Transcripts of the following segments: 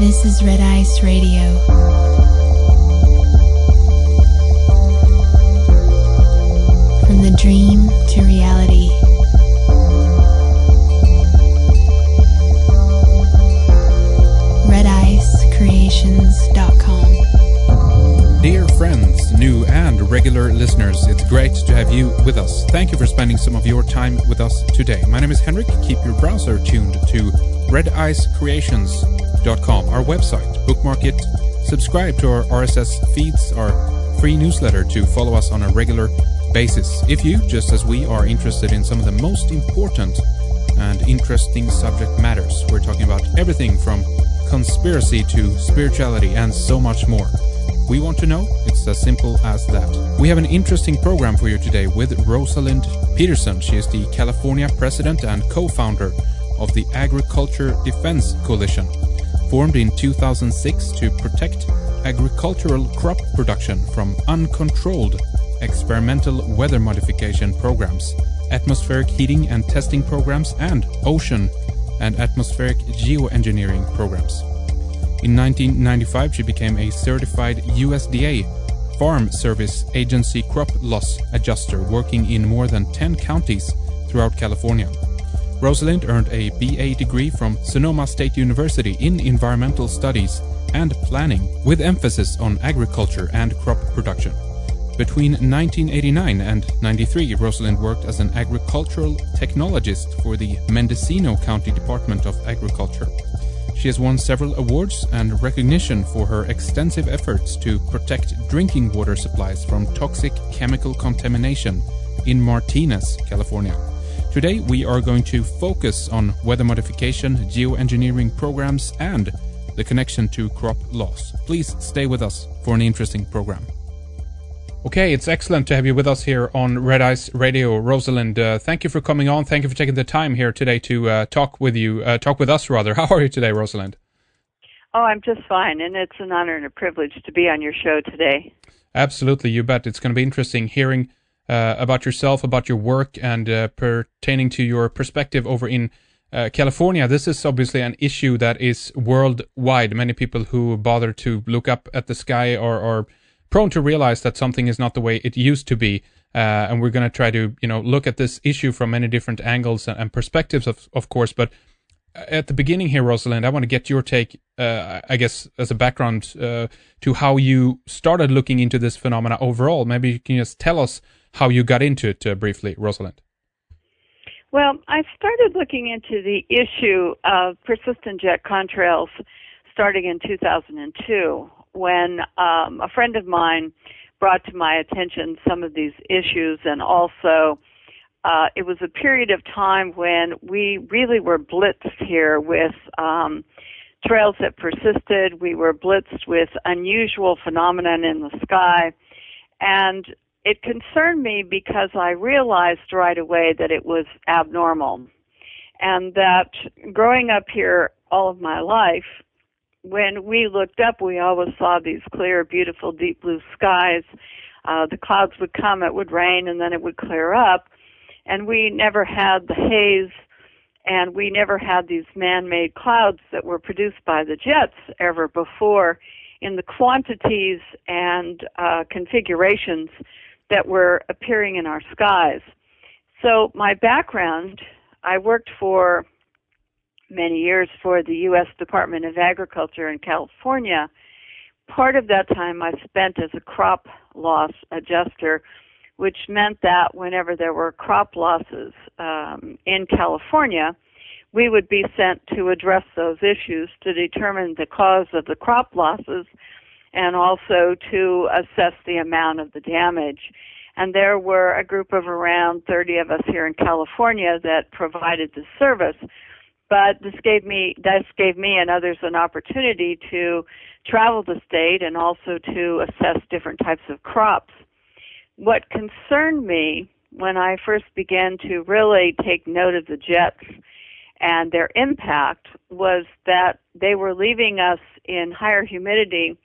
This is Red Ice Radio. From the dream to reality. RedIceCreations.com. Dear friends, new and regular listeners, it's great to have you with us. Thank you for spending some of your time with us today. My name is Henrik. Keep your browser tuned to RedIceCreations.com, our website. Bookmark it. Subscribe to our RSS feeds, our free newsletter, to follow us on a regular basis. If you, just as we, are interested in some of the most important and interesting subject matters, we're talking about everything from conspiracy to spirituality and so much more. We want to know. It's as simple as that. We have an interesting program for you today with Rosalind Peterson. She is the California president and co-founder of the Agriculture Defense Coalition, formed in 2006 to protect agricultural crop production from uncontrolled experimental weather modification programs, atmospheric heating and testing programs, and ocean and atmospheric geoengineering programs. In 1995, she became a certified U.S.D.A. Farm Service Agency crop loss adjuster, working in more than 10 counties throughout California. Rosalind earned a BA degree from Sonoma State University in environmental studies and planning, with emphasis on agriculture and crop production. Between 1989 and 93, Rosalind worked as an agricultural technologist for the Mendocino County Department of Agriculture. She has won several awards and recognition for her extensive efforts to protect drinking water supplies from toxic chemical contamination in Martinez, California. Today we are going to focus on weather modification, geoengineering programs, and the connection to crop loss. Please stay with us for an interesting program. Okay, it's excellent to have you with us here on Red Ice Radio. Rosalind, thank you for coming on. Thank you for taking the time here today to talk with us. How are you today, Rosalind? Oh, I'm just fine, and it's an honor and a privilege to be on your show today. Absolutely, you bet. It's going to be interesting hearing about yourself, about your work, and pertaining to your perspective over in California. This is obviously an issue that is worldwide. Many people who bother to look up at the sky are prone to realize that something is not the way it used to be, and we're going to try to look at this issue from many different angles and perspectives, of course. But at the beginning here, Rosalind, I want to get your take, I guess, as a background to how you started looking into this phenomena overall. Maybe you can just tell us how you got into it briefly, Rosalind. Well, I started looking into the issue of persistent jet contrails starting in 2002, when a friend of mine brought to my attention some of these issues, and also it was a period of time when we really were blitzed here with trails that persisted. We were blitzed with unusual phenomenon in the sky, and it concerned me because I realized right away that it was abnormal, and that growing up here all of my life, when we looked up, we always saw these clear, beautiful, deep blue skies. The clouds would come, it would rain, and then it would clear up. And we never had the haze, and we never had these man-made clouds that were produced by the jets ever before in the quantities and configurations that were appearing in our skies. So my background, I worked for many years for the U.S. Department of Agriculture in California. Part of that time I spent as a crop loss adjuster, which meant that whenever there were crop losses in California, we would be sent to address those issues to determine the cause of the crop losses and also to assess the amount of the damage. And there were a group of around 30 of us here in California that provided this service. But this gave me and others an opportunity to travel the state and also to assess different types of crops. What concerned me when I first began to really take note of the jets and their impact was that they were leaving us in higher humidity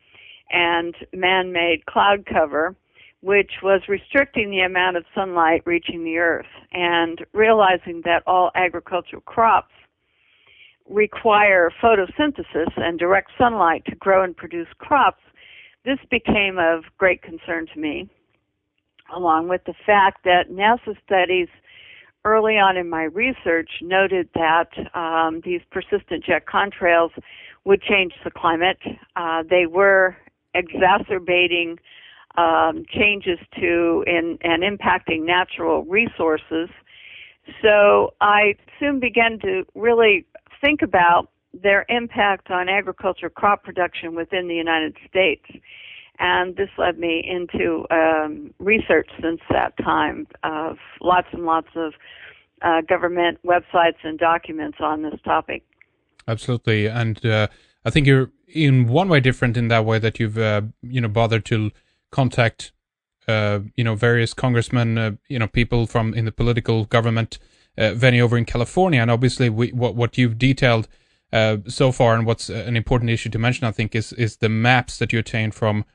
and man-made cloud cover, which was restricting the amount of sunlight reaching the earth, and realizing that all agricultural crops require photosynthesis and direct sunlight to grow and produce crops, this became of great concern to me, along with the fact that NASA studies early on in my research noted that these persistent jet contrails would change the climate. They were exacerbating changes to and impacting natural resources. So I soon began to really think about their impact on agriculture crop production within the United States. And this led me into research since that time of lots and lots of government websites and documents on this topic. Absolutely. And I think you're in one way different in that way that you've, bothered to contact, various congressmen, people from in the political government venue over in California. And obviously what you've detailed so far, and what's an important issue to mention, I think, is the maps that you obtained from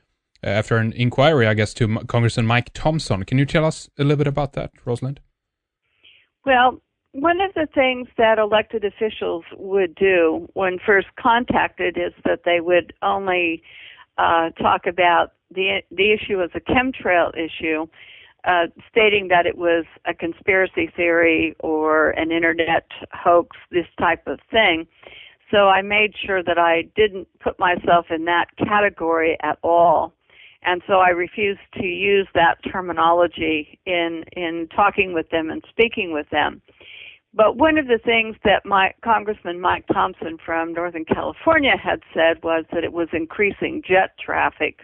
after an inquiry, I guess, to Congressman Mike Thompson. Can you tell us a little bit about that, Rosalind? Well, one of the things that elected officials would do when first contacted is that they would only talk about the issue as a chemtrail issue, stating that it was a conspiracy theory or an internet hoax, this type of thing. So I made sure that I didn't put myself in that category at all. And so I refused to use that terminology in talking with them and speaking with them. But one of the things that Congressman Mike Thompson from Northern California had said was that it was increasing jet traffic.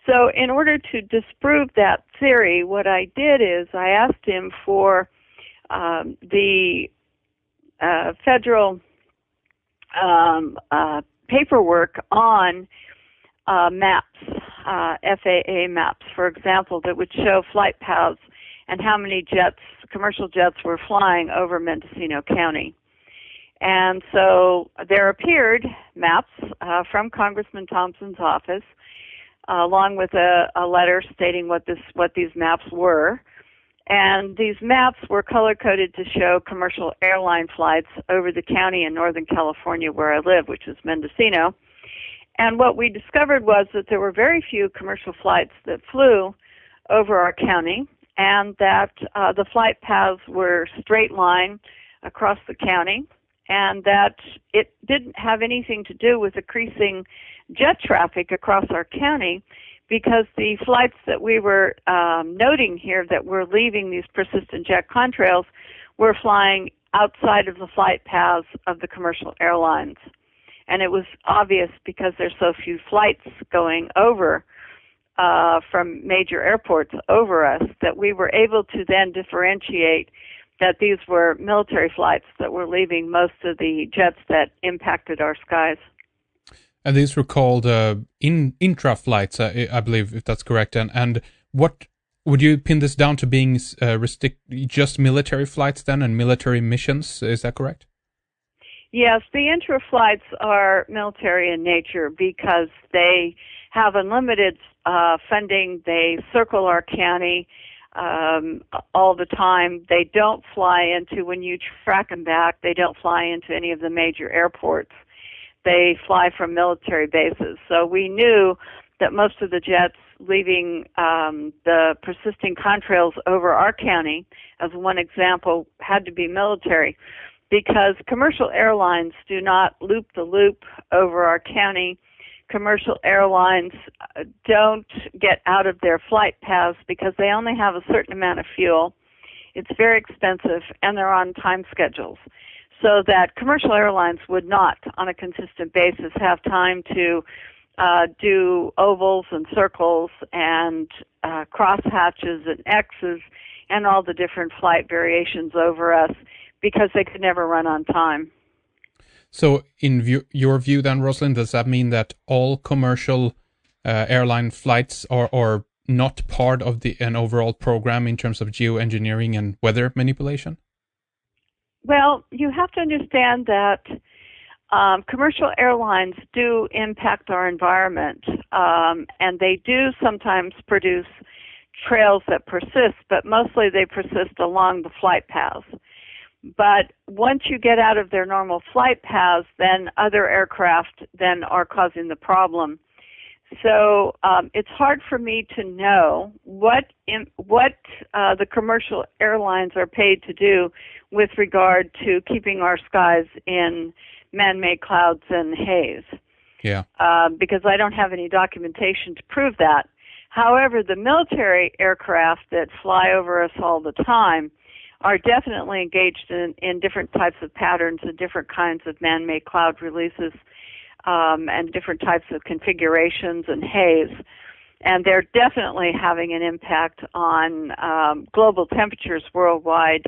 So in order to disprove that theory, what I did is I asked him for the federal paperwork on maps, FAA maps, for example, that would show flight paths and how many commercial jets were flying over Mendocino County. And so there appeared maps from Congressman Thompson's office, along with a letter stating what these maps were. And these maps were color-coded to show commercial airline flights over the county in Northern California where I live, which is Mendocino. And what we discovered was that there were very few commercial flights that flew over our county, and that the flight paths were straight line across the county, and that it didn't have anything to do with increasing jet traffic across our county, because the flights that we were noting here that were leaving these persistent jet contrails were flying outside of the flight paths of the commercial airlines. And it was obvious because there's so few flights going over from major airports over us that we were able to then differentiate that these were military flights that were leaving most of the jets that impacted our skies. And these were called intra flights, I believe, if that's correct. And what would you pin this down to being just military flights then and military missions? Is that correct? Yes, the intra flights are military in nature because they have unlimited funding. They circle our county all the time. They don't fly into, when you track them back, they don't fly into any of the major airports. They fly from military bases. So we knew that most of the jets leaving the persisting contrails over our county, as one example, had to be military, because commercial airlines do not loop the loop over our county. Commercial airlines don't get out of their flight paths because they only have a certain amount of fuel. It's very expensive, and they're on time schedules. So that commercial airlines would not, on a consistent basis, have time to do ovals and circles and crosshatches and X's and all the different flight variations over us, because they could never run on time. So in your view then, Rosalind, does that mean that all commercial airline flights are not part of an overall program in terms of geoengineering and weather manipulation? Well, you have to understand that commercial airlines do impact our environment, and they do sometimes produce trails that persist, but mostly they persist along the flight paths. But once you get out of their normal flight paths, then other aircraft then are causing the problem. So it's hard for me to know what the commercial airlines are paid to do with regard to keeping our skies in man-made clouds and haze. Yeah. Because I don't have any documentation to prove that. However, the military aircraft that fly over us all the time are definitely engaged in different types of patterns and different kinds of man-made cloud releases and different types of configurations and haze. And they're definitely having an impact on global temperatures worldwide,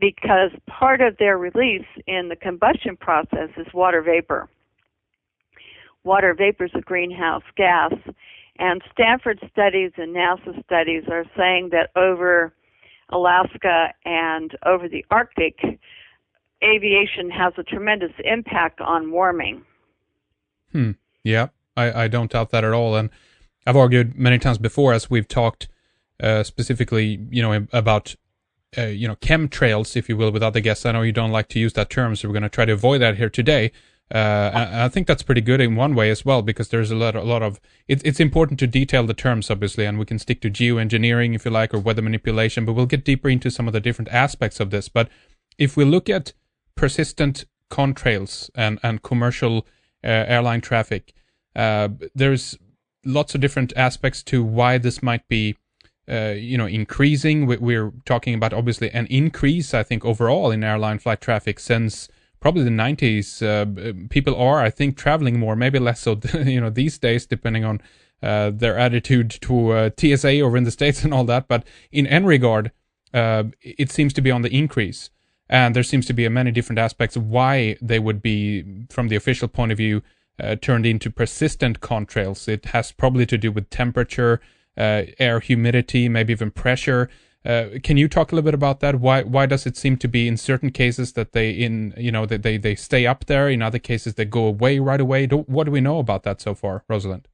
because part of their release in the combustion process is water vapor. Water vapor is a greenhouse gas, and Stanford studies and NASA studies are saying that over Alaska and over the Arctic, aviation has a tremendous impact on warming. Yeah, I don't doubt that at all. And I've argued many times before, as we've talked specifically, about chemtrails, if you will, with other guests. I know you don't like to use that term, so we're going to try to avoid that here today. I think that's pretty good in one way as well, because there's a lot of it's important to detail the terms, obviously, and we can stick to geoengineering, if you like, or weather manipulation, but we'll get deeper into some of the different aspects of this. But if we look at persistent contrails and commercial airline traffic, there's lots of different aspects to why this might be increasing. We're talking about, obviously, an increase, I think, overall in airline flight traffic since probably the 90s. People are, I think, traveling more, maybe less so, these days, depending on their attitude to TSA over in the States and all that. But in any regard, it seems to be on the increase. And there seems to be many different aspects of why they would be, from the official point of view, turned into persistent contrails. It has probably to do with temperature, air humidity, maybe even pressure. Can you talk a little bit about that? Why does it seem to be in certain cases that they stay up there, in other cases they go away right away? What do we know about that so far, Rosalind?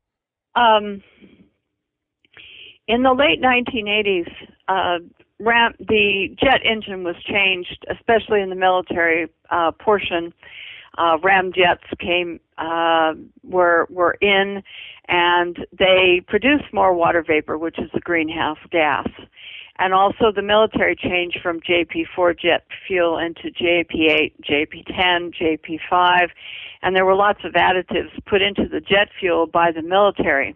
In the late 1980s, the jet engine was changed, especially in the military portion. Ramjets were in, and they produced more water vapor, which is a greenhouse gas. And also the military changed from JP4 jet fuel into JP8, JP10, JP5, and there were lots of additives put into the jet fuel by the military.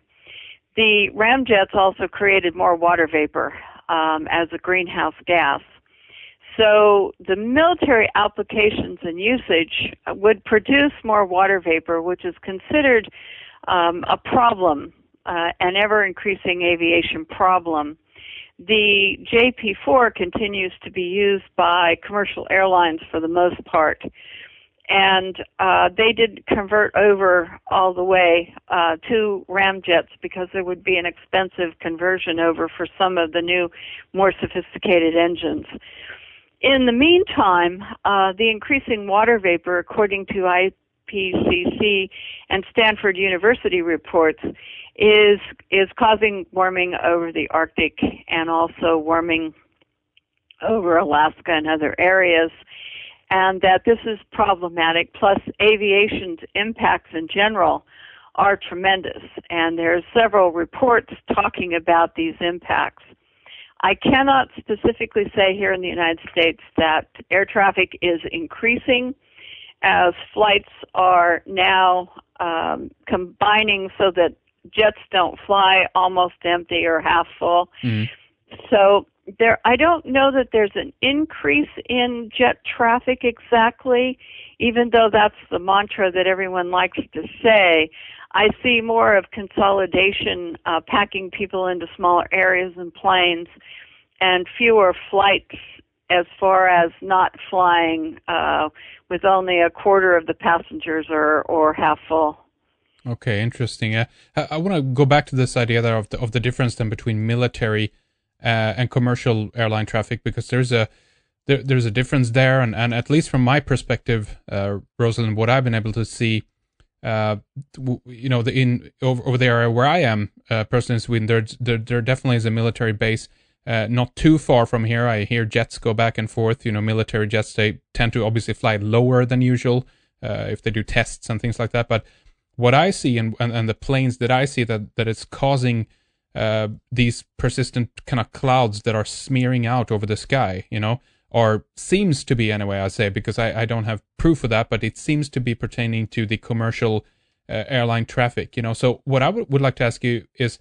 The ramjets also created more water vapor as a greenhouse gas. So the military applications and usage would produce more water vapor, which is considered a problem, an ever-increasing aviation problem. The JP4 continues to be used by commercial airlines for the most part, and they did convert over all the way to ramjets because there would be an expensive conversion over for some of the new, more sophisticated engines. In the meantime, the increasing water vapor, according to IPCC and Stanford University reports, is causing warming over the Arctic and also warming over Alaska and other areas, and that this is problematic. Plus, aviation's impacts in general are tremendous, and there are several reports talking about these impacts. I cannot specifically say here in the United States that air traffic is increasing as flights are now combining so that jets don't fly almost empty or half full. So I don't know that there's an increase in jet traffic exactly, even though that's the mantra that everyone likes to say. I see more of consolidation, packing people into smaller areas and planes, and fewer flights as far as not flying with only a quarter of the passengers or half full. Okay, interesting. I want to go back to this idea there of the difference then between military and commercial airline traffic, because there's a difference there, and at least from my perspective, Rosalind, what I've been able to see, over the area where I am, personally in Sweden, there definitely is a military base not too far from here. I hear jets go back and forth. Military jets, they tend to obviously fly lower than usual if they do tests and things like that. But what I see and the planes that I see that it's causing these persistent kind of clouds that are smearing out over the sky, or seems to be anyway, I say, because I don't have proof of that, but it seems to be pertaining to the commercial airline traffic, So what I would like to ask you is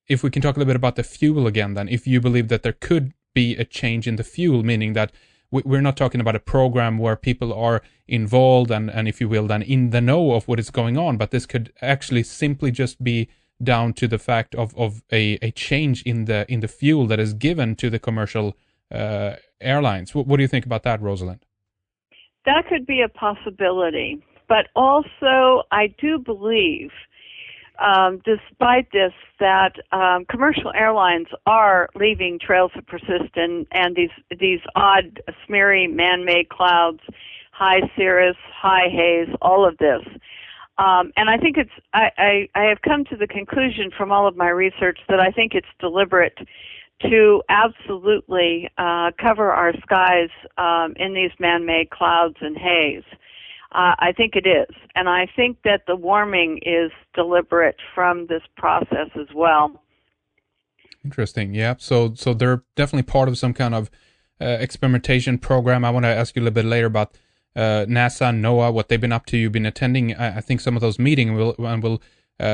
if we can talk a little bit about the fuel again, then, if you believe that there could be a change in the fuel, meaning that we're not talking about a program where people are involved and if you will, then in the know of what is going on, but this could actually simply just be down to the fact of a change in the fuel that is given to the commercial airlines. What do you think about that, Rosalind? That could be a possibility, but also I do believe, despite this, that commercial airlines are leaving trails of persistent and these odd, smeary, man-made clouds, high cirrus, high haze, all of this. And I think I have come to the conclusion from all of my research that I think it's deliberate to absolutely cover our skies in these man-made clouds and haze. I think it is. And I think that the warming is deliberate from this process as well. Interesting. Yeah. So they're definitely part of some kind of experimentation program. I want to ask you a little bit later about NASA, NOAA, what they've been up to. You've been attending, I think, some of those meetings, and we'll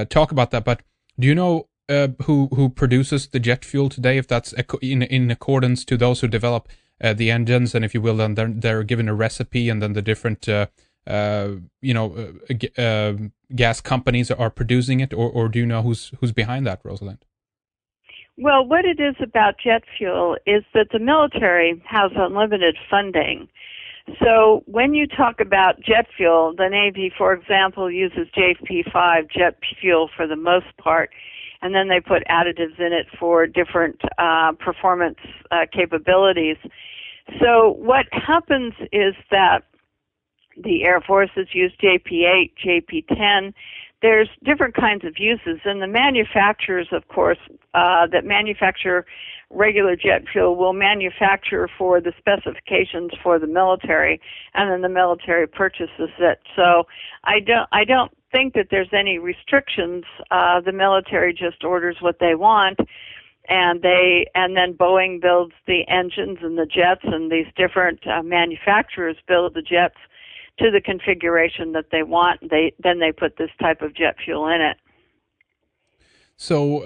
talk about that. But do you know who produces the jet fuel today? If that's in accordance to those who develop the engines, and if you will, then they're given a recipe, and then the different gas companies are producing it, or do you know who's behind that, Rosalind? Well, what it is about jet fuel is that the military has unlimited funding. So when you talk about jet fuel, the Navy, for example, uses JP5 jet fuel for the most part, and then they put additives in it for different performance capabilities. So what happens is that the Air Forces use JP8, JP10. There's different kinds of uses, and the manufacturers, of course, that manufacture regular jet fuel will manufacture for the specifications for the military, and then the military purchases it. So I don't think that there's any restrictions. The military just orders what they want, and then Boeing builds the engines and the jets, and these different manufacturers build the jets to the configuration that they want. Then they put this type of jet fuel in it. So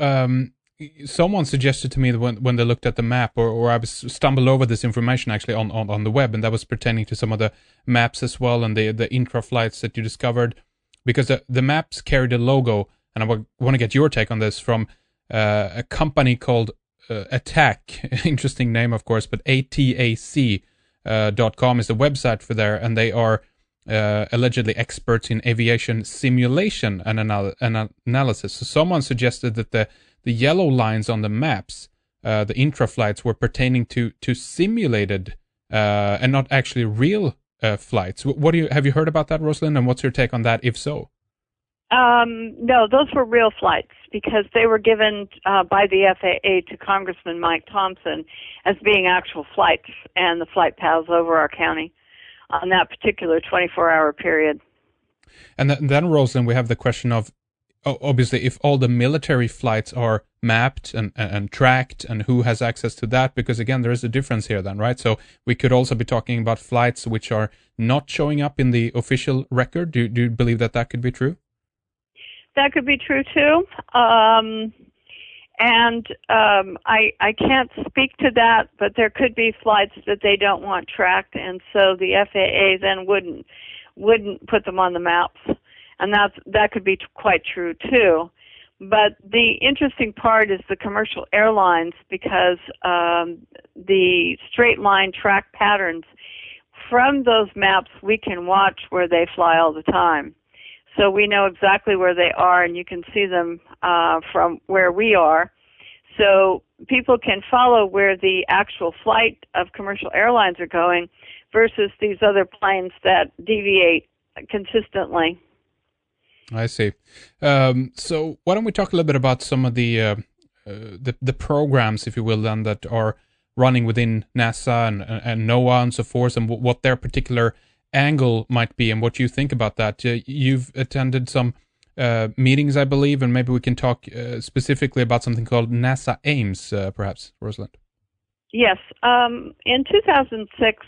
someone suggested to me that when they looked at the map, or I stumbled over this information actually on the web, and that was pertaining to some of the maps as well, and the intra flights that you discovered, because the maps carried a logo, and I want to get your take on this, from a company called ATAC. Interesting name, of course, but ATAC.com is the website for there, and they are allegedly experts in aviation simulation and analysis. So someone suggested that the yellow lines on the maps, the intra flights, were pertaining to simulated and not actually real flights. Have you heard about that, Rosalind? And what's your take on that, if so? No, those were real flights because they were given by the FAA to Congressman Mike Thompson as being actual flights and the flight paths over our county on that particular 24-hour period. And then, Rosalind, we have the question of, obviously, if all the military flights are mapped and tracked, and who has access to that, because again, there is a difference here then, right? So we could also be talking about flights which are not showing up in the official record. Do you believe that could be true? That could be true too. I can't speak to that, but there could be flights that they don't want tracked, and so the FAA then wouldn't put them on the maps. And that could be quite true too. But the interesting part is the commercial airlines, because the straight line track patterns, from those maps we can watch where they fly all the time. So we know exactly where they are, and you can see them from where we are. So people can follow where the actual flight of commercial airlines are going versus these other planes that deviate consistently. I see. So why don't we talk a little bit about some of the the programs, if you will, then that are running within NASA and NOAA and so forth, and what their particular angle might be, and what you think about that. You've attended some meetings, I believe, and maybe we can talk specifically about something called NASA Ames, perhaps, Rosalind. Yes. In 2006,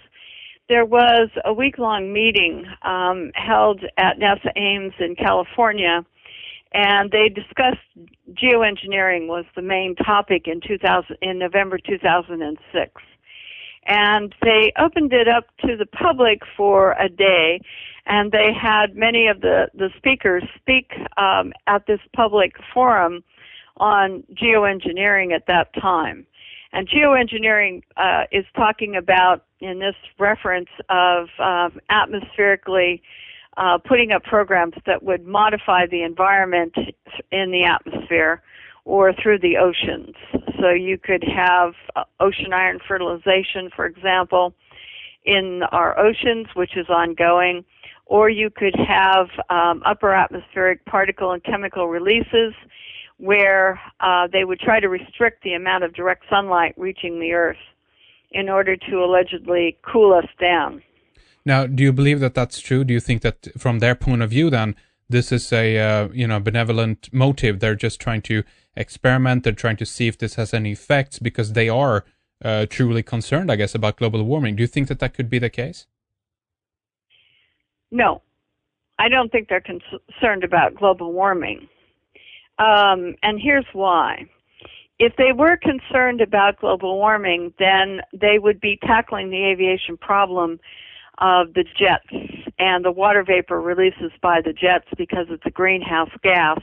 there was a week-long meeting held at NASA Ames in California, and they discussed geoengineering was the main topic in November 2006. And they opened it up to the public for a day, and they had many of the speakers speak at this public forum on geoengineering at that time. And geoengineering is talking about, in this reference, of atmospherically putting up programs that would modify the environment in the atmosphere or through the oceans. So you could have ocean iron fertilization, for example, in our oceans, which is ongoing, or you could have upper atmospheric particle and chemical releases where they would try to restrict the amount of direct sunlight reaching the Earth in order to allegedly cool us down. Now, do you believe that that's true? Do you think that from their point of view, then, this is a benevolent motive? They're just trying to experiment. They're trying to see if this has any effects because they are truly concerned, I guess, about global warming. Do you think that that could be the case? No, I don't think they're concerned about global warming. And here's why. If they were concerned about global warming, then they would be tackling the aviation problem of the jets and the water vapor releases by the jets because it's a greenhouse gas.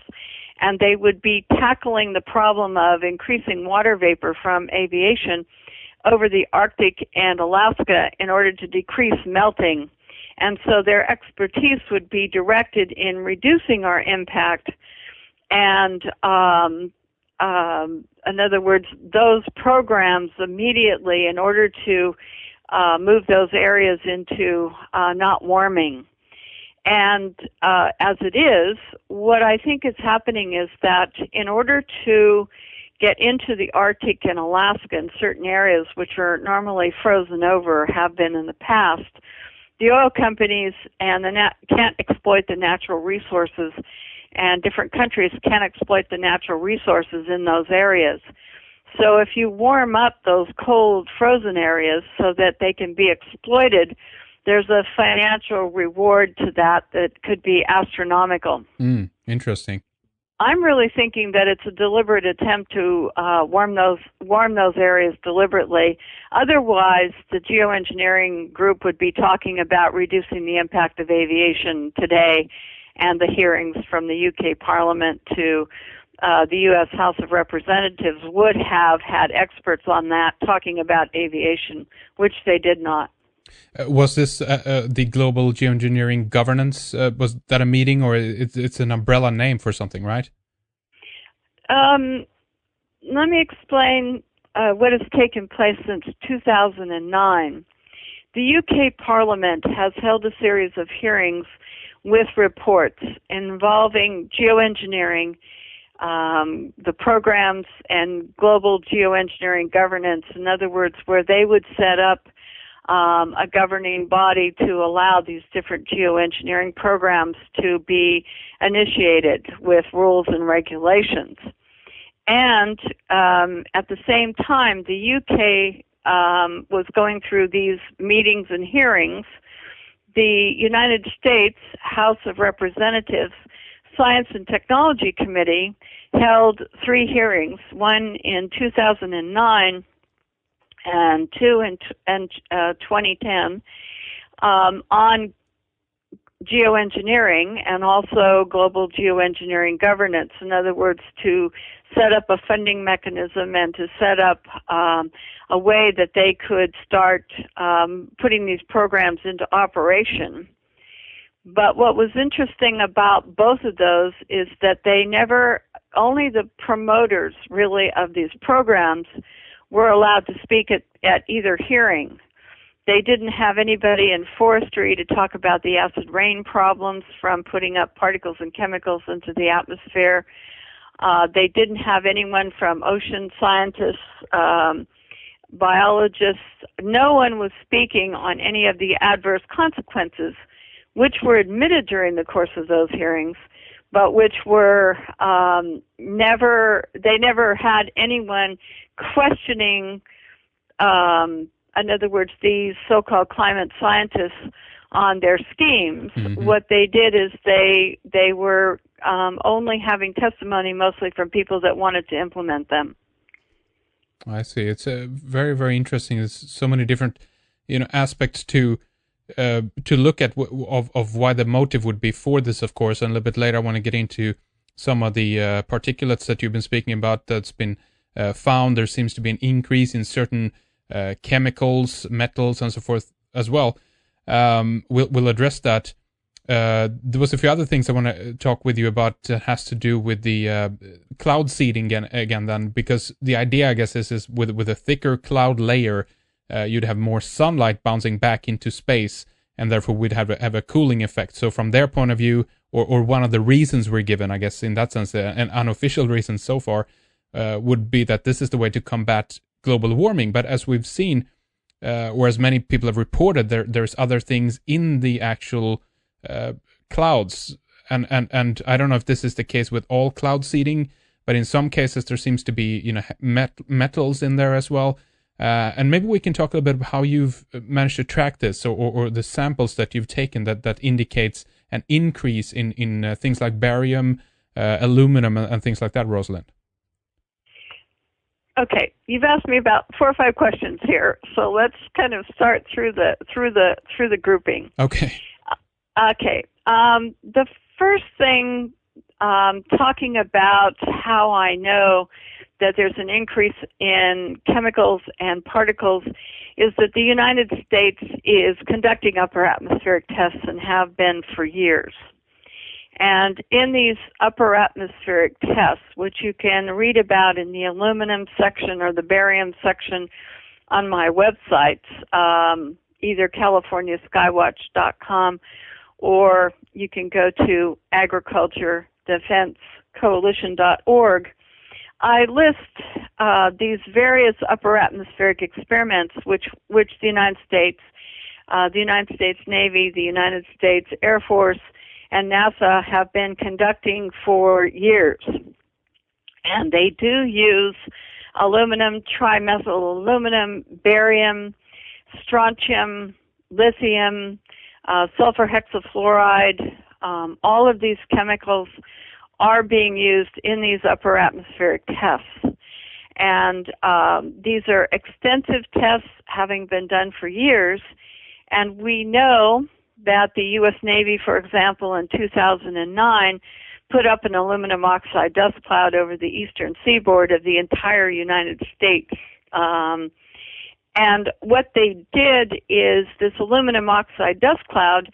And they would be tackling the problem of increasing water vapor from aviation over the Arctic and Alaska in order to decrease melting. And so their expertise would be directed in reducing our impact. And in other words, those programs immediately, in order to move those areas into not warming. And as it is, what I think is happening is that in order to get into the Arctic and Alaska in certain areas which are normally frozen over, have been in the past, the oil companies and can't exploit the natural resources, and different countries can't exploit the natural resources in those areas. So if you warm up those cold, frozen areas so that they can be exploited, there's a financial reward to that could be astronomical. Interesting. I'm really thinking that it's a deliberate attempt to warm those areas deliberately. Otherwise, the geoengineering group would be talking about reducing the impact of aviation today, and the hearings from the UK Parliament to the U.S. House of Representatives would have had experts on that talking about aviation, which they did not. Was this the Global Geoengineering Governance? Was that a meeting, or it's an umbrella name for something, right? Let me explain what has taken place since 2009. The UK Parliament has held a series of hearings with reports involving geoengineering, the programs, and global geoengineering governance. In other words, where they would set up a governing body to allow these different geoengineering programs to be initiated with rules and regulations. And at the same time, the UK was going through these meetings and hearings. The United States House of Representatives Science and Technology Committee held 3 hearings, one in 2009 and 2 in 2010, on geoengineering and also global geoengineering governance. In other words, to set up a funding mechanism and to set up a way that they could start putting these programs into operation. But what was interesting about both of those is that they only the promoters really of these programs were allowed to speak at either hearing. They didn't have anybody in forestry to talk about the acid rain problems from putting up particles and chemicals into the atmosphere. They didn't have anyone from ocean scientists, biologists. No one was speaking on any of the adverse consequences, which were admitted during the course of those hearings, but which were they never had anyone questioning, in other words, these so-called climate scientists on their schemes. Mm-hmm. What they did is they were only having testimony mostly from people that wanted to implement them. I see. It's very, very interesting. There's so many different, aspects to look at of why the motive would be for this, of course. And a little bit later, I want to get into some of the particulates that you've been speaking about that's been found. There seems to be an increase in certain chemicals, metals, and so forth as well. We'll address that. There was a few other things I want to talk with you about that has to do with the cloud seeding again then, because the idea, I guess, is with a thicker cloud layer, you'd have more sunlight bouncing back into space, and therefore we'd have a cooling effect. So from their point of view, or one of the reasons we're given, I guess, in that sense, an unofficial reason so far, would be that this is the way to combat global warming. But as we've seen, or as many people have reported, there's other things in the actual clouds, and I don't know if this is the case with all cloud seeding, but in some cases there seems to be metals in there as well. And maybe we can talk a little bit about how you've managed to track this, or the samples that you've taken that indicates an increase in things like barium, aluminum, and things like that, Rosalind. Okay, you've asked me about 4 or 5 questions here, so let's kind of start through the grouping. Okay. Okay. The first thing, talking about how I know that there's an increase in chemicals and particles, is that the United States is conducting upper atmospheric tests and have been for years. And in these upper atmospheric tests, which you can read about in the aluminum section or the barium section on my websites, either CaliforniaSkywatch.com, or you can go to agriculturedefensecoalition.org. I list these various upper atmospheric experiments which the United States Navy, the United States Air Force, and NASA have been conducting for years. And they do use aluminum, trimethyl aluminum, barium, strontium, lithium, sulfur hexafluoride. All of these chemicals are being used in these upper atmospheric tests. And these are extensive tests having been done for years. And we know that the U.S. Navy, for example, in 2009, put up an aluminum oxide dust cloud over the eastern seaboard of the entire United States. And what they did is this aluminum oxide dust cloud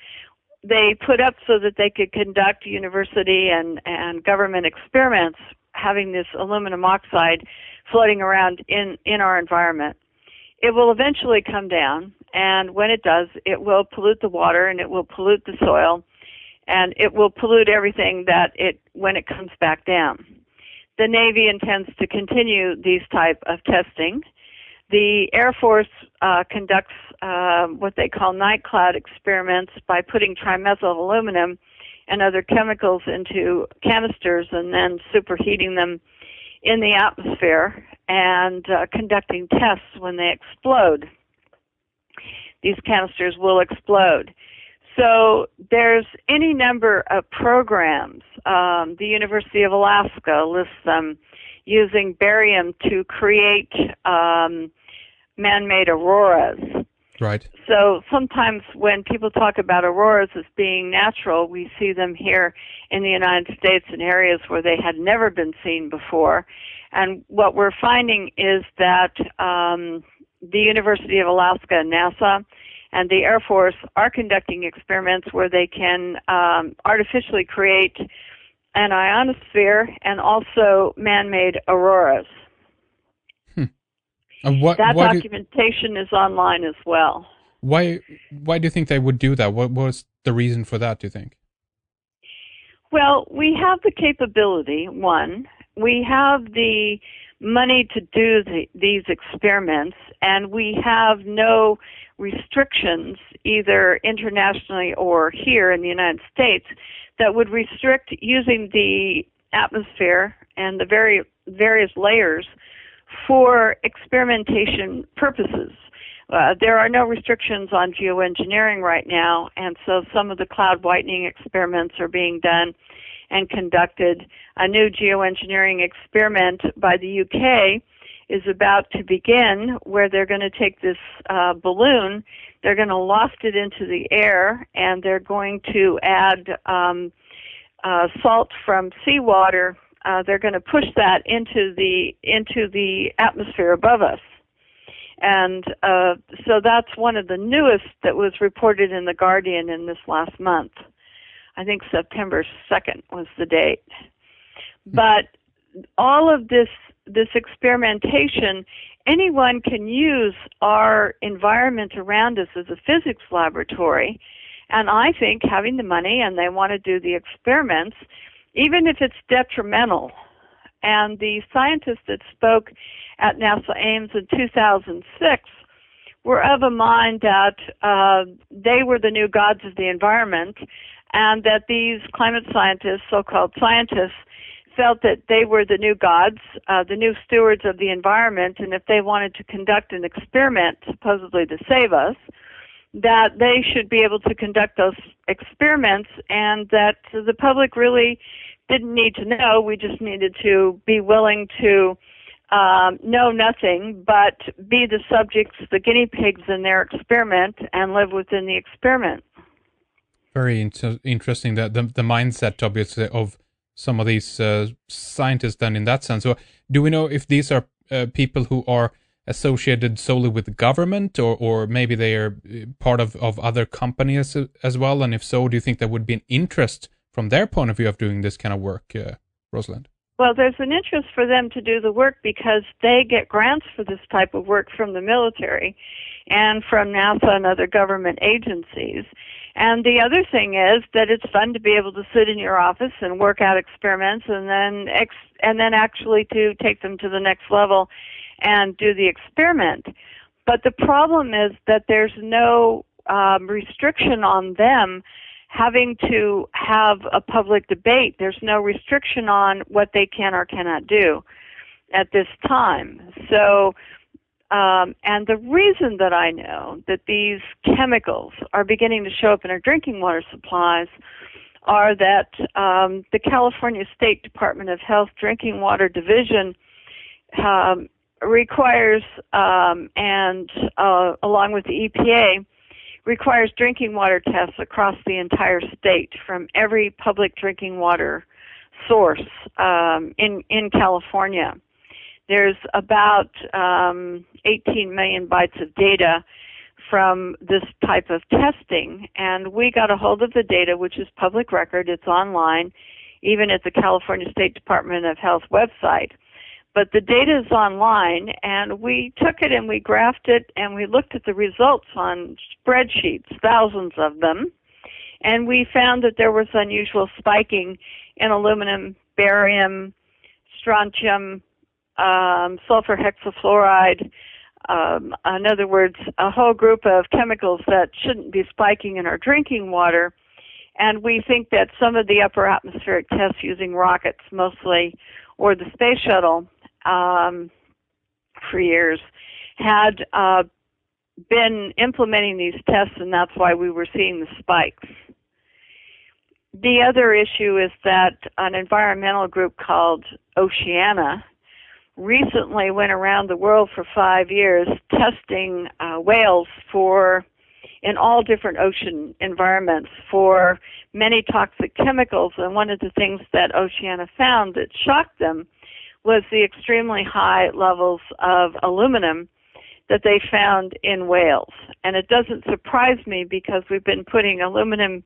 they put up so that they could conduct university and government experiments having this aluminum oxide floating around in our environment. It will eventually come down, and when it does, it will pollute the water and it will pollute the soil, and it will pollute everything when it comes back down. The Navy intends to continue these type of testing. The Air Force conducts what they call night cloud experiments by putting trimethyl aluminum and other chemicals into canisters and then superheating them in the atmosphere and conducting tests when they explode. These canisters will explode. So there's any number of programs. The University of Alaska lists them using barium to create man-made auroras. Right. So sometimes when people talk about auroras as being natural, we see them here in the United States in areas where they had never been seen before. And what we're finding is that the University of Alaska and NASA and the Air Force are conducting experiments where they can artificially create an ionosphere and also man-made auroras. And that documentation is online as well. Why do you think they would do that? What was the reason for that, do you think? Well, we have the capability, one. we have the money to do these experiments, and we have no restrictions, either internationally or here in the United States, that would restrict using the atmosphere and the various layers for experimentation purposes. There are no restrictions on geoengineering right now, and so some of the cloud whitening experiments are being done and conducted. A new geoengineering experiment by the UK is about to begin, where they're going to take this balloon, they're going to loft it into the air, and they're going to add salt from seawater. They're going to push that into the atmosphere above us. And so that's one of the newest that was reported in The Guardian in this last month. I think September 2nd was the date. But all of this experimentation, anyone can use our environment around us as a physics laboratory. And I think having the money and they want to do the experiments, even if it's detrimental. And the scientists that spoke at NASA Ames in 2006 were of a mind that they were the new gods of the environment, and that these climate scientists, so-called scientists, felt that they were the new gods, the new stewards of the environment, and if they wanted to conduct an experiment, supposedly to save us, that they should be able to conduct those experiments, and that the public really didn't need to know. We just needed to be willing to know nothing, but be the subjects, the guinea pigs in their experiment, and live within the experiment. Very interesting, that the mindset, obviously, of some of these scientists then in that sense. So do we know if these are people who are associated solely with the government, or maybe they are part of other companies as well? And if so, do you think there would be an interest from their point of view of doing this kind of work, Rosalind? Well, there's an interest for them to do the work because they get grants for this type of work from the military and from NASA and other government agencies. And the other thing is that it's fun to be able to sit in your office and work out experiments and then actually to take them to the next level and do the experiment. But the problem is that there's no restriction on them having to have a public debate. There's no restriction on what they can or cannot do at this time. So, and the reason that I know that these chemicals are beginning to show up in our drinking water supplies are that the California State Department of Health Drinking Water Division requires, and along with the EPA, requires drinking water tests across the entire state from every public drinking water source in California. There's about 18 million bytes of data from this type of testing, and we got a hold of the data, which is public record. It's online, even at the California State Department of Health website. But the data is online, and we took it and we graphed it, and we looked at the results on spreadsheets, thousands of them, and we found that there was unusual spiking in aluminum, barium, strontium, sulfur hexafluoride, in other words, a whole group of chemicals that shouldn't be spiking in our drinking water. And we think that some of the upper atmospheric tests using rockets mostly, or the space shuttle, for years, had been implementing these tests, and that's why we were seeing the spikes. The other issue is that an environmental group called OCEANA recently went around the world for 5 years testing whales in all different ocean environments for many toxic chemicals, and one of the things that OCEANA found that shocked them was the extremely high levels of aluminum that they found in whales. And it doesn't surprise me because we've been putting aluminum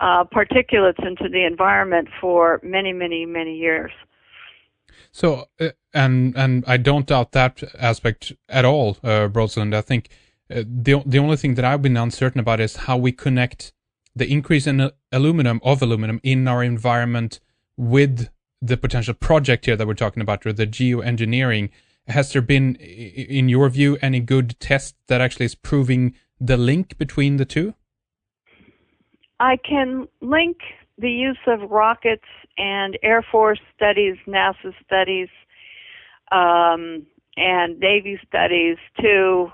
particulates into the environment for many, many, many years. So, and I don't doubt that aspect at all, Rosalind. I think the only thing that I've been uncertain about is how we connect the increase in aluminum in our environment with the potential project here that we're talking about, or the geoengineering, has there been, in your view, any good test that actually is proving the link between the two? I can link the use of rockets and Air Force studies, NASA studies, and Navy studies to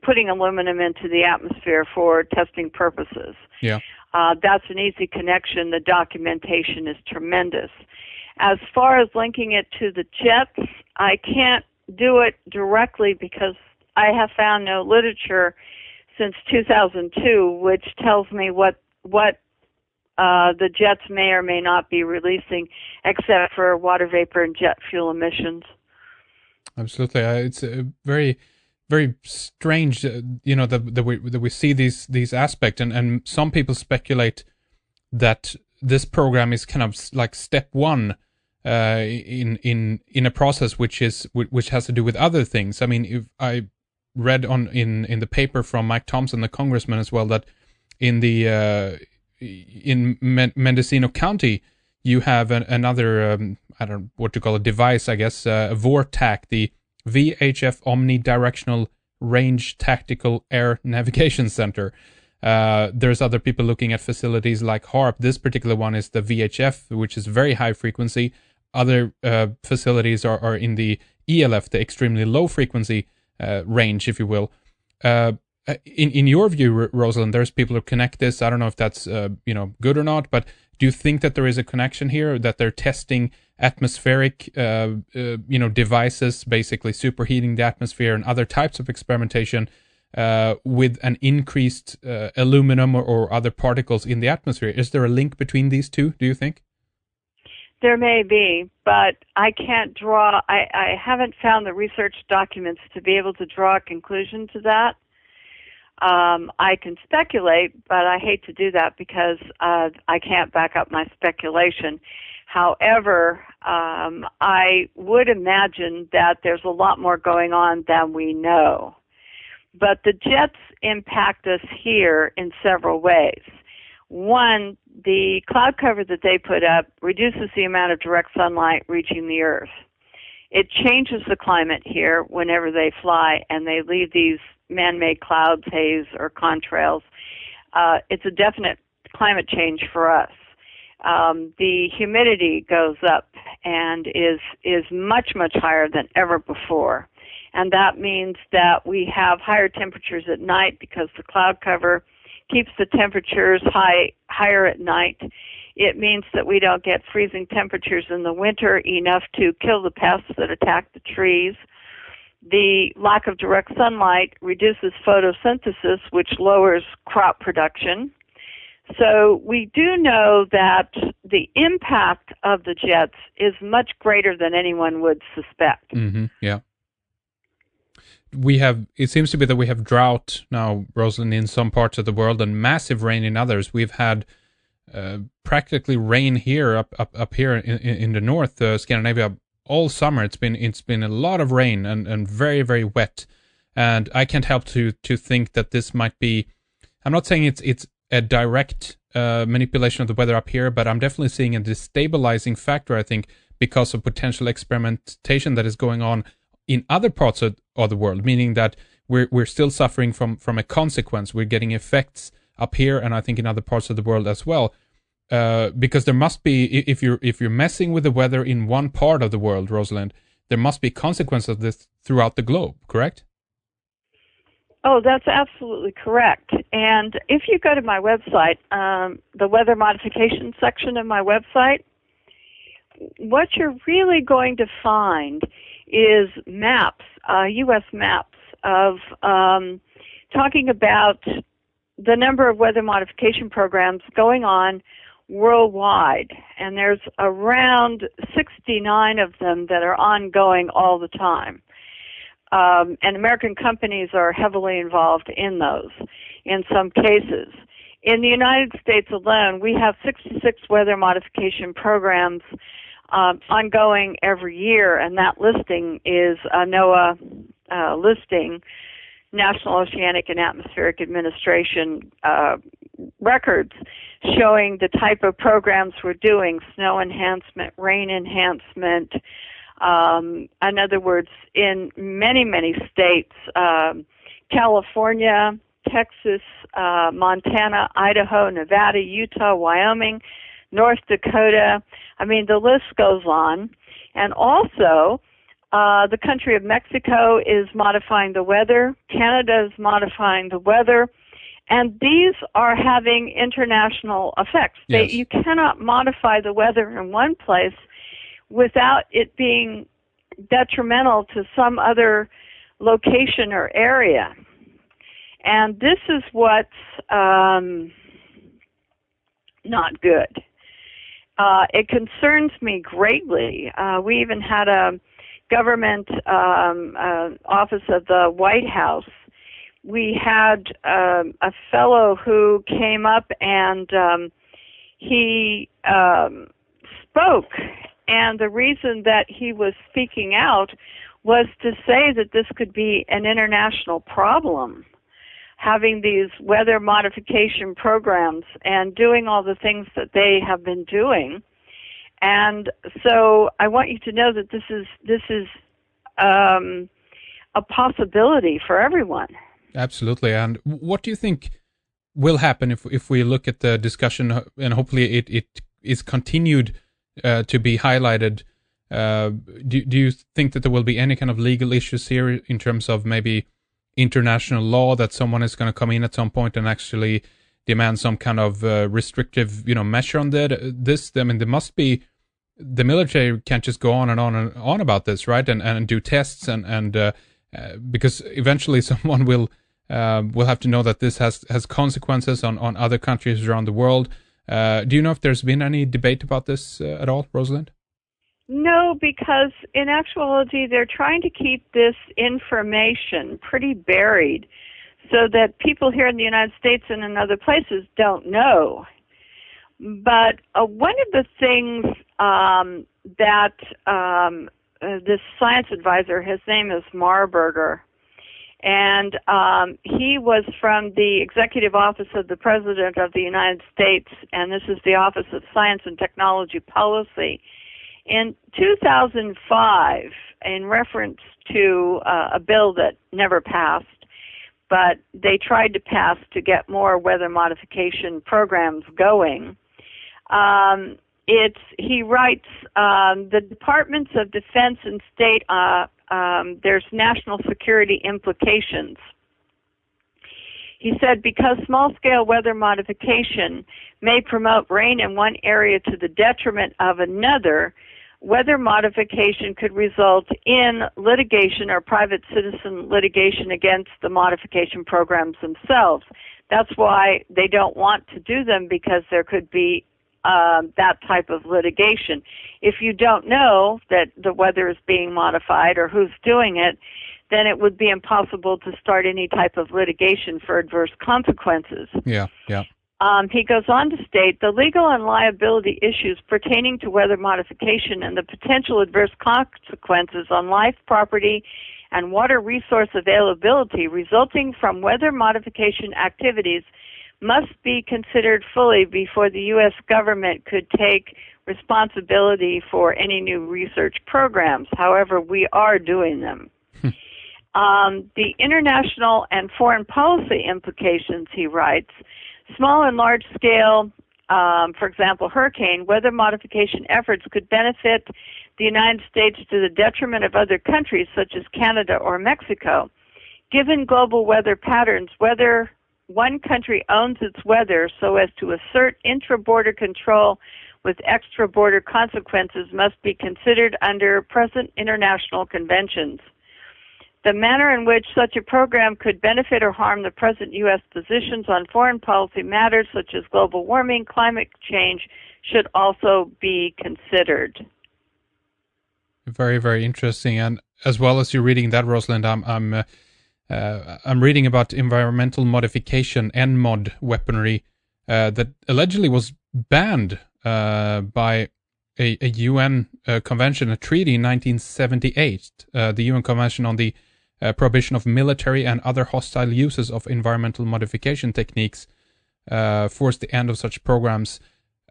putting aluminum into the atmosphere for testing purposes. Yeah. That's an easy connection. The documentation is tremendous. As far as linking it to the jets, I can't do it directly because I have found no literature since 2002 which tells me what the jets may or may not be releasing, except for water vapor and jet fuel emissions. Absolutely, it's very, very strange, that we see these aspects, and some people speculate that this program is kind of like step one in a process which has to do with other things. I mean, if I read in the paper from Mike Thompson, the congressman, as well, that in the in Mendocino County, you have another, I don't know what to call a device, I guess, a VORTAC, the VHF Omnidirectional Range Tactical Air Navigation Center. There's other people looking at facilities like HARP. This particular one is the VHF, which is very high frequency. Other facilities are in the ELF, the extremely low frequency range, if you will. In your view, Rosalind, there's people who connect this. I don't know if that's good or not, but do you think that there is a connection here, that they're testing atmospheric devices, basically superheating the atmosphere, and other types of experimentation with an increased aluminum or other particles in the atmosphere? Is there a link between these two, do you think? There may be, but I can't draw, I haven't found the research documents to be able to draw a conclusion to that. I can speculate, but I hate to do that because I can't back up my speculation. However, I would imagine that there's a lot more going on than we know. But the jets impact us here in several ways. One, the cloud cover that they put up reduces the amount of direct sunlight reaching the Earth. It changes the climate here whenever they fly and they leave these man-made clouds, haze, or contrails. It's a definite climate change for us. The humidity goes up and is much, much higher than ever before. And that means that we have higher temperatures at night because the cloud cover keeps the temperatures higher at night. It means that we don't get freezing temperatures in the winter enough to kill the pests that attack the trees. The lack of direct sunlight reduces photosynthesis, which lowers crop production. So we do know that the impact of the jets is much greater than anyone would suspect. Mm-hmm. Yeah. It seems to be that we have drought now, Rosalind, in some parts of the world and massive rain in others. We've had practically rain here up here in the north, Scandinavia, all summer. It's been a lot of rain and very, very wet. And I can't help to think that this might be, I'm not saying it's a direct manipulation of the weather up here, but I'm definitely seeing a destabilizing factor, I think, because of potential experimentation that is going on in other parts of the world, meaning that we're still suffering from a consequence. We're getting effects up here, and I think in other parts of the world as well, because there must be, if you're messing with the weather in one part of the world, Rosalind, there must be consequences of this throughout the globe, correct? Oh, that's absolutely correct. And if you go to my website, the weather modification section of my website, what you're really going to find is maps, U.S. maps of talking about the number of weather modification programs going on worldwide. And there's around 69 of them that are ongoing all the time. And American companies are heavily involved in those in some cases. In the United States alone, we have 66 weather modification programs ongoing every year, and that listing is a NOAA listing, National Oceanic and Atmospheric Administration records showing the type of programs we're doing: snow enhancement, rain enhancement. In other words, in many states, California, Texas, Montana, Idaho, Nevada, Utah, Wyoming, North Dakota. I mean, the list goes on. And also, the country of Mexico is modifying the weather. Canada is modifying the weather. And these are having international effects. Yes. You cannot modify the weather in one place without it being detrimental to some other location or area. And this is what's not good. It concerns me greatly. We even had a government office of the White House. We had a fellow who came up and he spoke, and the reason that he was speaking out was to say that this could be an international problem, having these weather modification programs and doing all the things that they have been doing. And so I want you to know that this is a possibility for everyone. Absolutely. And what do you think will happen if we look at the discussion, and hopefully it is continued to be highlighted? Do you think that there will be any kind of legal issues here in terms of maybe international law, that someone is going to come in at some point and actually demand some kind of restrictive, measure on this? I mean, there must be, the military can't just go on and on and on about this, right? And do tests and because eventually someone will have to know that this has consequences on other countries around the world. Do you know if there's been any debate about this at all, Rosalind? No, because in actuality, they're trying to keep this information pretty buried so that people here in the United States and in other places don't know. But one of the things that this science advisor, his name is Marburger, and he was from the Executive Office of the President of the United States, and this is the Office of Science and Technology Policy. In 2005, in reference to a bill that never passed, but they tried to pass to get more weather modification programs going, he writes, the Departments of Defense and State, there's national security implications. He said, because small-scale weather modification may promote rain in one area to the detriment of another, weather modification could result in litigation or private citizen litigation against the modification programs themselves. That's why they don't want to do them, because there could be that type of litigation. If you don't know that the weather is being modified or who's doing it, then it would be impossible to start any type of litigation for adverse consequences. Yeah. He goes on to state, the legal and liability issues pertaining to weather modification and the potential adverse consequences on life, property, and water resource availability resulting from weather modification activities must be considered fully before the U.S. government could take responsibility for any new research programs. However, we are doing them. The international and foreign policy implications, he writes, small and large scale, for example, hurricane weather modification efforts could benefit the United States to the detriment of other countries such as Canada or Mexico. Given global weather patterns, whether one country owns its weather so as to assert intra-border control with extra-border consequences must be considered under present international conventions. The manner in which such a program could benefit or harm the present U.S. positions on foreign policy matters such as global warming, climate change, should also be considered. Very, very interesting. And as well as you're reading that, Rosalind, I'm reading about environmental modification, NMOD weaponry, that allegedly was banned by a UN convention, a treaty in 1978, the UN Convention on the Prohibition of Military and Other Hostile Uses of Environmental Modification Techniques. force the end of such programs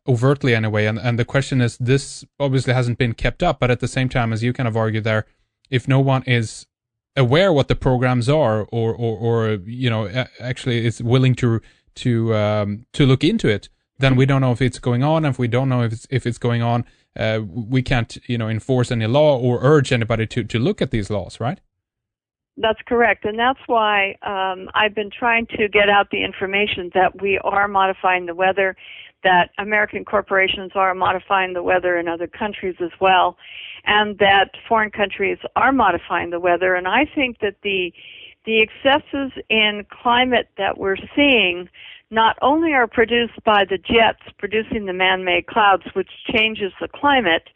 overtly anyway. And the question is, this obviously hasn't been kept up, but at the same time, as you kind of argue there, if no one is aware what the programs are, or actually is willing to look into it, then we don't know if it's going on. And if we don't know if it's going on, we can't enforce any law or urge anybody to look at these laws, right? That's correct, and that's why I've been trying to get out the information that we are modifying the weather, that American corporations are modifying the weather in other countries as well, and that foreign countries are modifying the weather. And I think that the excesses in climate that we're seeing not only are produced by the jets producing the man-made clouds, which changes the climate,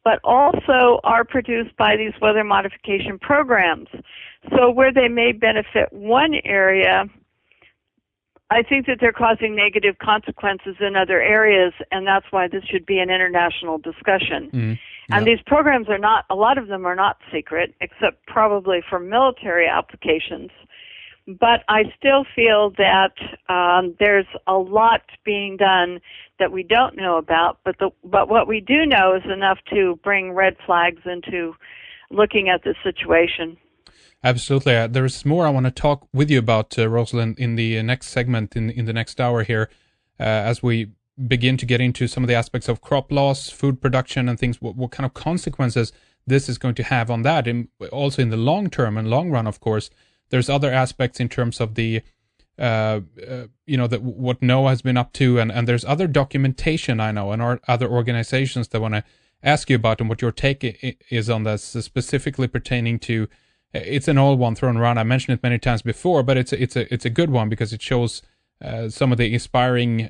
but also are produced by these weather modification programs. So where they may benefit one area, I think that they're causing negative consequences in other areas, and that's why this should be an international discussion. And these programs are not, a lot of them are not secret, except probably for military applications. But I still feel that there's a lot being done that we don't know about, but what we do know is enough to bring red flags into looking at the situation. Absolutely. There's more I want to talk with you about, Rosalind, in the next segment, in the next hour here, as we begin to get into some of the aspects of crop loss, food production, and things, what kind of consequences this is going to have on that, and also in the long term and long run, of course. There's other aspects in terms of the, what NOAA has been up to, and there's other documentation I know, and other organizations that want to ask you about, and what your take is on this, specifically pertaining to. It's an old one thrown around. I mentioned it many times before, but it's a good one because it shows some of the inspiring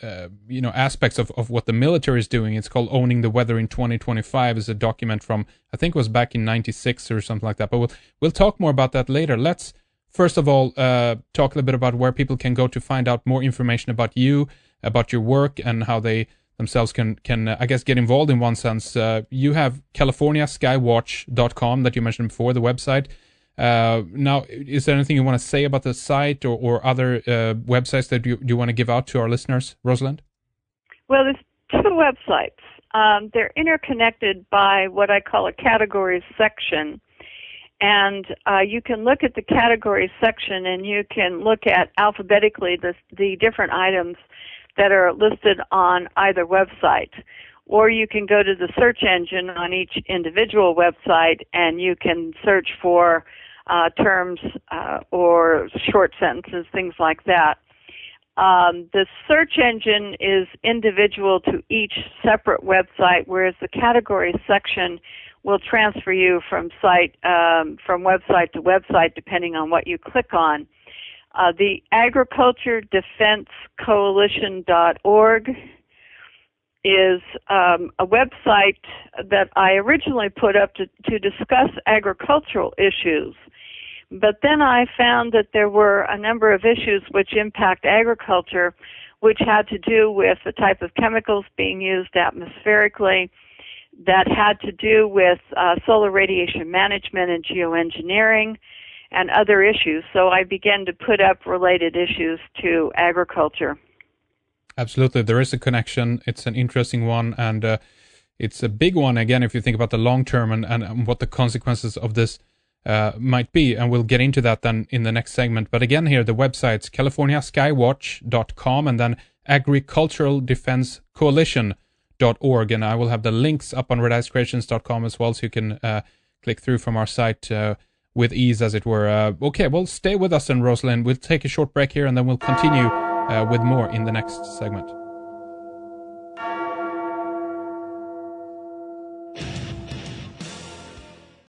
aspects of what the military is doing. It's called Owning the Weather in 2025. Is a document from, I think it was back in '96 or something like that. But we'll talk more about that later. Let's first of all talk a little bit about where people can go to find out more information about you, about your work, and how they themselves can I guess get involved in one sense. You have CaliforniaSkywatch.com that you mentioned before, the website. Now, is there anything you want to say about the site or other websites that you want to give out to our listeners, Rosalind? Well, there's two websites. They're interconnected by what I call a categories section. And you can look at the categories section, and you can look at alphabetically the different items that are listed on either website. Or you can go to the search engine on each individual website, and you can search for terms or short sentences, things like that. The search engine is individual to each separate website, whereas the categories section will transfer you from website to website depending on what you click on. The agriculturedefensecoalition.org is a website that I originally put up to discuss agricultural issues. But then I found that there were a number of issues which impact agriculture, which had to do with the type of chemicals being used atmospherically, that had to do with solar radiation management and geoengineering, and other issues. So I began to put up related issues to agriculture. Absolutely. There is a connection. It's an interesting one, and it's a big one, again, if you think about the long term and what the consequences of this might be. And we'll get into that then in the next segment. But again, here, the website's CaliforniaSkywatch.com and then AgriculturalDefenseCoalition.org. And I will have the links up on redicecreations.com as well, so you can click through from our site with ease, as it were. Okay, well, stay with us then, Rosalind. We'll take a short break here, and then we'll continue with more in the next segment.